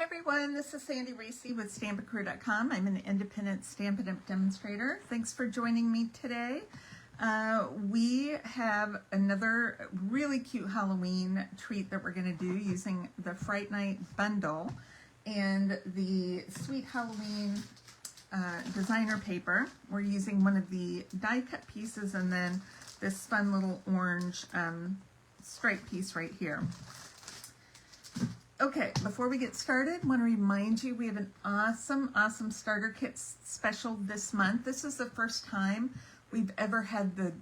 everyone, this is Sandy Reese with Stampacrew.com. I'm an independent Stampin' Up! Demonstrator. Thanks for joining me today. We have another really cute Halloween treat that we're going to do using the Fright Night bundle and the Sweet Halloween designer paper. We're using one of the die cut pieces and then this fun little orange stripe piece right here. Okay, before we get started, I want to remind you we have an awesome starter kit special this month. This is the first time we've ever had the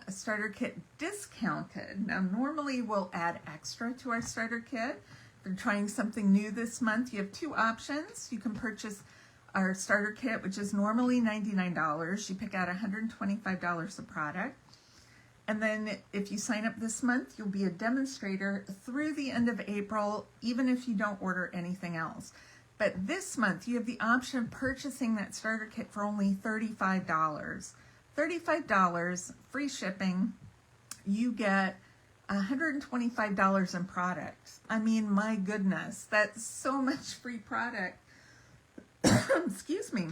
starter kit discounted. Now, normally we'll add extra to our starter kit. We're trying something new this month. You have two options. You can purchase our starter kit, which is normally $99. You pick out $125 of product. And then if you sign up this month, you'll be a demonstrator through the end of April, even if you don't order anything else. But this month, you have the option of purchasing that starter kit for only $35. $35, free shipping. You get $125 in products. I mean, my goodness, that's so much free product. Excuse me.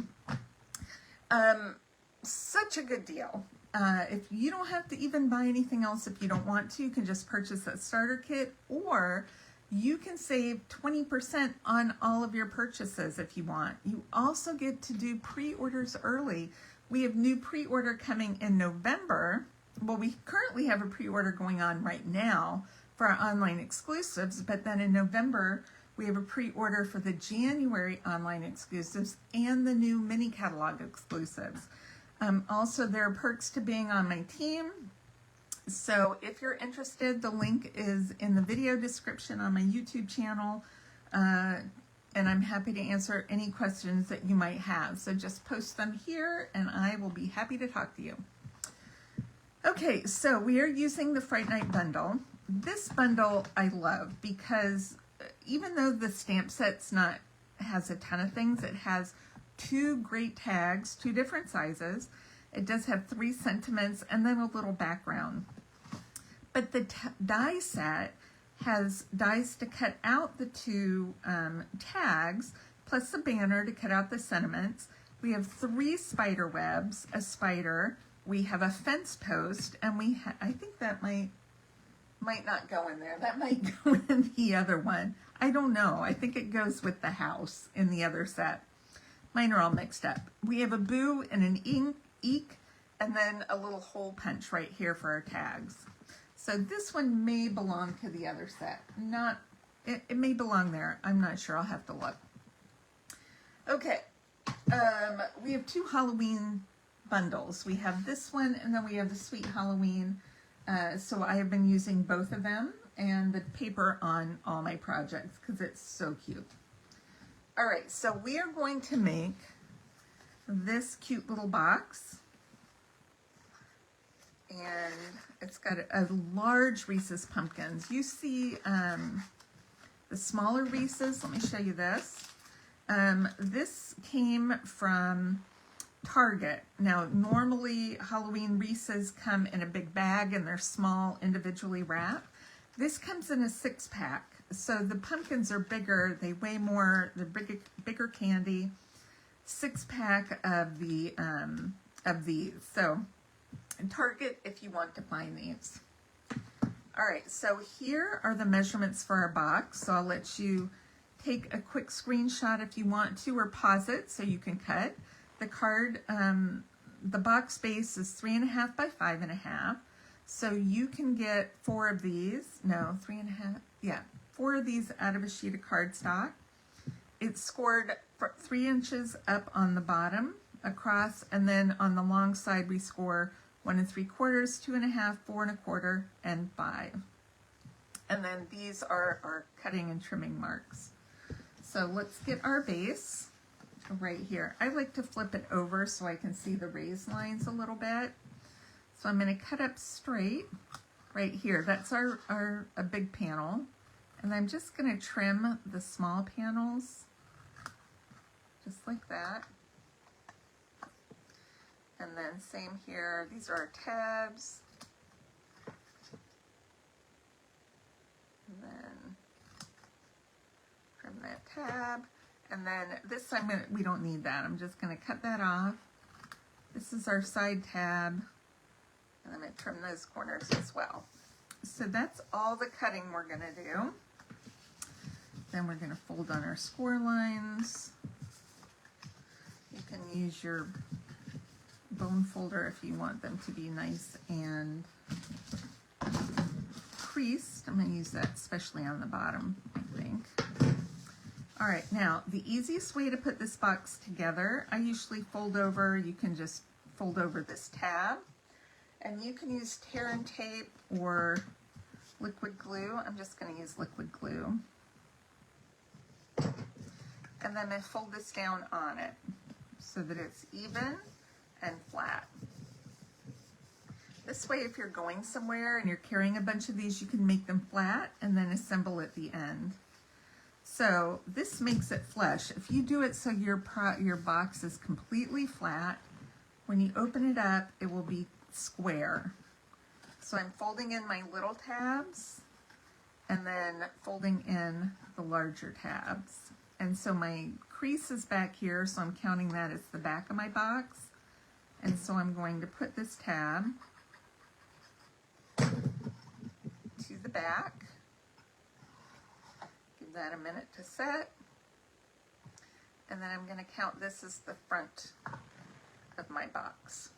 Such a good deal. If you don't have to even buy anything else if you don't want to, you can just purchase that starter kit, or you can save 20% on all of your purchases if you want. You also get to do pre-orders early. We have new pre-order coming in November. Well, we currently have a pre-order going on right now for our online exclusives, but then in November, we have a pre-order for the January online exclusives and the new mini catalog exclusives. Also, there are perks to being on my team. So if you're interested, the link is in the video description on my YouTube channel. And I'm happy to answer any questions that you might have. So just post them here and I will be happy to talk to you. Okay, so we are using the Fright Night bundle. This bundle I love because even though the stamp set's has a ton of things, it has two great tags, two different sizes. It does have 3 sentiments and then a little background. But the die set has dies to cut out the two tags, plus a banner to cut out the sentiments. We have 3 spider webs, a spider. We have a fence post, and I think that might not go in there. That might go in the other one. I don't know. I think it goes with the house in the other set. Mine are all mixed up. We have a boo and an eek, and then a little hole punch right here for our tags. So this one may belong to the other set. It may belong there. I'm not sure. I'll have to look. Okay. We have 2 Halloween bundles. We have this one, and then we have the Sweet Halloween. So I have been using both of them and the paper on all my projects because it's so cute. All right, so we are going to make this cute little box, and it's got a large Reese's Pumpkins. You see the smaller Reese's. Let me show you this. This came from Target. Now, normally Halloween Reese's come in a big bag and they're small, individually wrapped. This comes in a 6-pack. So the pumpkins are bigger, they weigh more, they're bigger candy. 6-pack of these. So Target if you want to find these. All right, so here are the measurements for our box. So I'll let you take a quick screenshot if you want to, or pause it so you can cut. The card, the box base is 3.5 by 5.5. So you can get 4 of these. No, 3.5. Yeah. 4 of these out of a sheet of cardstock. It's scored 3 inches up on the bottom across, and then on the long side we score 1 3/4, 2.5, 4 1/4, and 5. And then these are our cutting and trimming marks. So let's get our base right here. I like to flip it over so I can see the raised lines a little bit. So I'm going to cut up straight right here. That's a big panel. And I'm just going to trim the small panels, just like that. And then same here, these are our tabs. And then trim tab. And then this we don't need that. I'm just gonna cut that off. This is our side tab. And I'm gonna trim those corners as well. So that's all the cutting we're gonna do. Then we're gonna fold on our score lines. You can use your bone folder if you want them to be nice and creased. I'm gonna use that especially on the bottom, I think. All right, now the easiest way to put this box together, I usually fold over, you can just fold over this tab, and you can use tear and tape or liquid glue. I'm just gonna use liquid glue. And then I fold this down on it so that it's even and flat. This way, if you're going somewhere and you're carrying a bunch of these, you can make them flat and then assemble at the end. So this makes it flush. If you do it so your box is completely flat, when you open it up, it will be square. So I'm folding in my little tabs and then folding in the larger tabs. And so my crease is back here, so I'm counting that as the back of my box. And so I'm going to put this tab to the back. Give that a minute to set. And then I'm going to count this as the front of my box.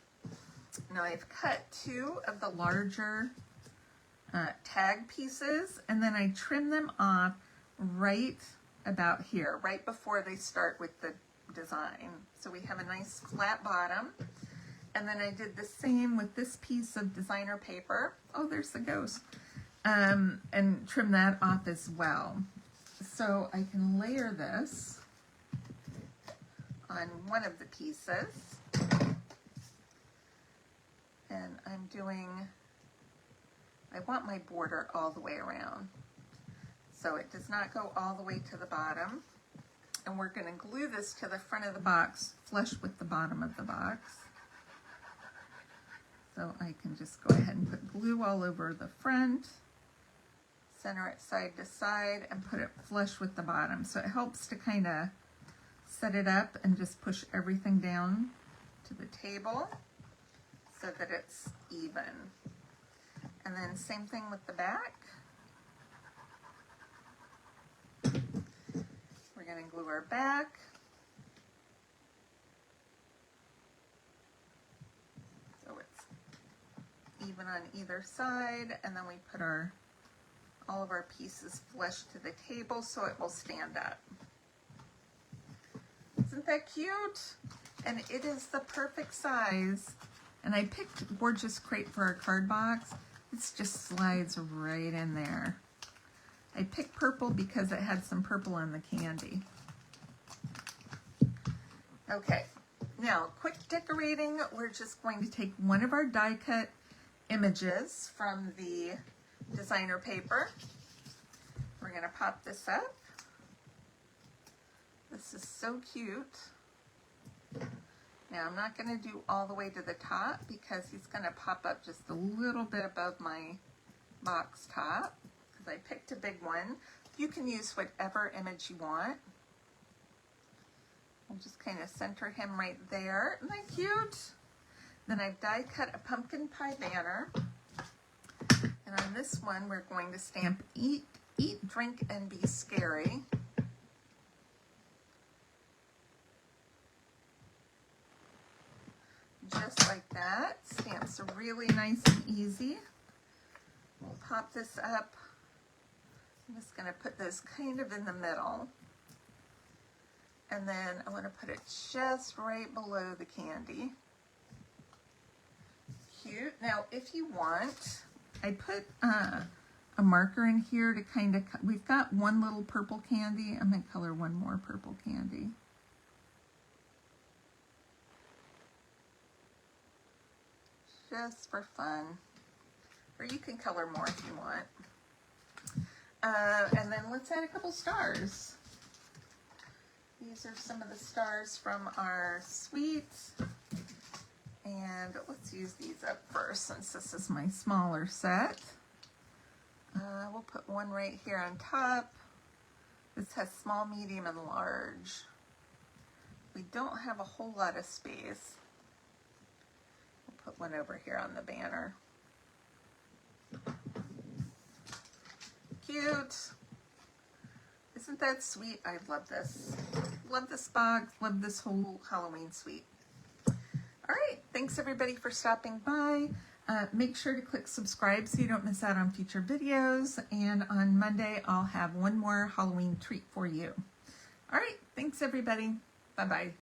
Now I've cut 2 of the larger tag pieces, and then I trim them off right about here, right before they start with the design. So we have a nice flat bottom. And then I did the same with this piece of designer paper. Oh, there's the ghost. And trim that off as well. So I can layer this on one of the pieces. And I want my border all the way around. So it does not go all the way to the bottom. And we're going to glue this to the front of the box, flush with the bottom of the box. So I can just go ahead and put glue all over the front, center it side to side, and put it flush with the bottom. So it helps to kind of set it up and just push everything down to the table so that it's even. And then same thing with the back. We're going to glue our back. So it's even on either side, and then we put all of our pieces flush to the table so it will stand up. Isn't that cute? And it is the perfect size. And I picked Gorgeous Crepe for our card box. It just slides right in there. I picked purple because it had some purple in the candy. Okay, now quick decorating. We're just going to take one of our die cut images from the designer paper. We're going to pop this up. This is so cute. Now I'm not going to do all the way to the top because he's going to pop up just a little bit above my box top because I picked a big one. You can use whatever image you want. I'll just kind of center him right there. Isn't that cute? Then I've die cut a pumpkin pie banner. And on this one, we're going to stamp eat, drink, and be scary. Just like that. Stamps are really nice and easy. We'll pop this up. I'm just going to put this kind of in the middle. And then I want to put it just right below the candy. Cute. Now, if you want, I put a marker in here to kind of, we've got one little purple candy. I'm going to color one more purple candy. Just for fun. Or you can color more if you want. And then let's add a couple stars. These are some of the stars from our suite. And let's use these up first since this is my smaller set. We'll put one right here on top. This has small, medium, and large. We don't have a whole lot of space. We'll put one over here on the banner. Cute. Isn't that sweet? I love this. Love this box. Love this whole Halloween suite. All right. Thanks everybody for stopping by. Make sure to click subscribe so you don't miss out on future videos. And on Monday, I'll have one more Halloween treat for you. All right. Thanks everybody. Bye-bye.